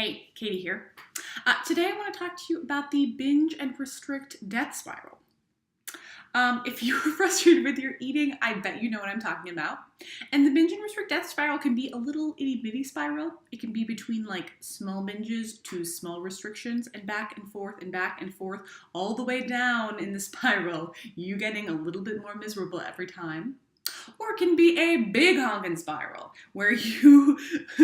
Hey, Katie here. Today I want to talk to you about the binge and restrict death spiral. If you're frustrated with your eating, I bet you know what I'm talking about. And the binge and restrict death spiral can be a little itty bitty spiral. It can be between like small binges to small restrictions and back and forth, all the way down in the spiral, you getting a little bit more miserable every time. Or it can be a big honkin' spiral where you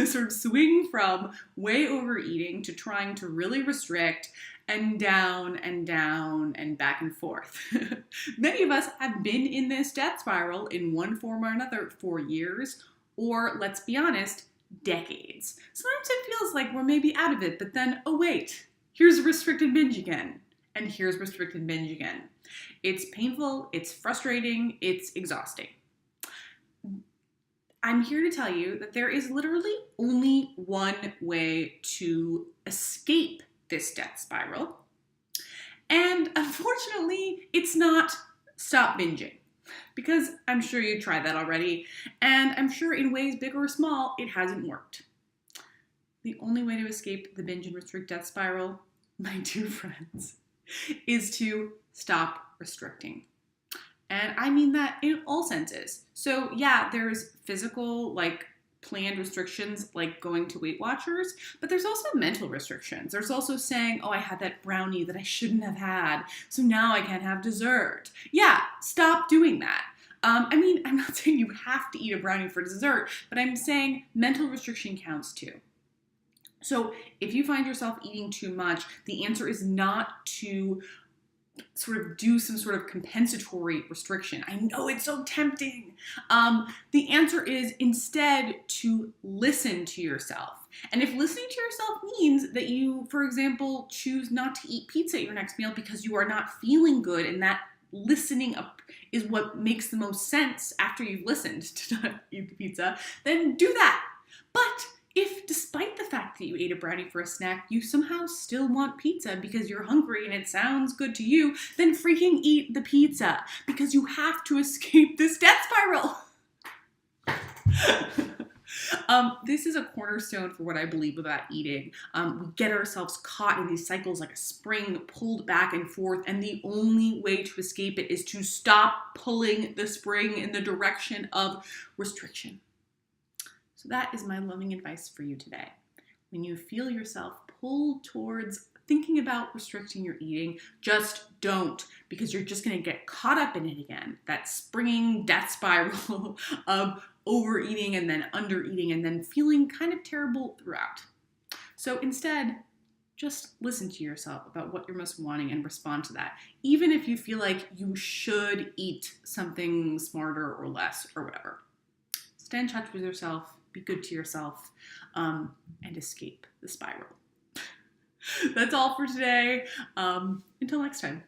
sort of swing from way overeating to trying to really restrict and down and down and back and forth. Many of us have been in this death spiral in one form or another for years, or let's be honest, decades. Sometimes it feels like we're maybe out of it, but then, oh wait, here's restricted binge again. And here's restricted binge again. It's painful, it's frustrating, it's exhausting. I'm here to tell you that there is literally only one way to escape this death spiral. And unfortunately, it's not stop binging. Because I'm sure you tried that already, and I'm sure in ways big or small, it hasn't worked. The only way to escape the binge and restrict death spiral, my dear friends, is to stop restricting. And I mean that in all senses. So yeah, there's physical, like planned restrictions, like going to Weight Watchers, but there's also mental restrictions. There's also saying, oh, I had that brownie that I shouldn't have had, so now I can't have dessert. Yeah, stop doing that. I'm not saying you have to eat a brownie for dessert, but I'm saying mental restriction counts too. So if you find yourself eating too much, the answer is not to sort of do some sort of compensatory restriction. I know it's so tempting. The answer is instead to listen to yourself. And if listening to yourself means that you, for example, choose not to eat pizza at your next meal because you are not feeling good, and that listening up is what makes the most sense after you've listened to not eat the pizza, then do that. But if, despite the fact that you ate a brownie for a snack, you somehow still want pizza because you're hungry and it sounds good to you, then freaking eat the pizza because you have to escape this death spiral. This is a cornerstone for what I believe about eating. We get ourselves caught in these cycles like a spring pulled back and forth, and the only way to escape it is to stop pulling the spring in the direction of restriction. So that is my loving advice for you today. When you feel yourself pulled towards thinking about restricting your eating, just don't, because you're just going to get caught up in it again. That springing death spiral of overeating and then undereating and then feeling kind of terrible throughout. So instead, just listen to yourself about what you're most wanting and respond to that. Even if you feel like you should eat something smarter or less or whatever. Stay in touch with yourself. Be good to yourself, and escape the spiral. That's all for today. Until next time.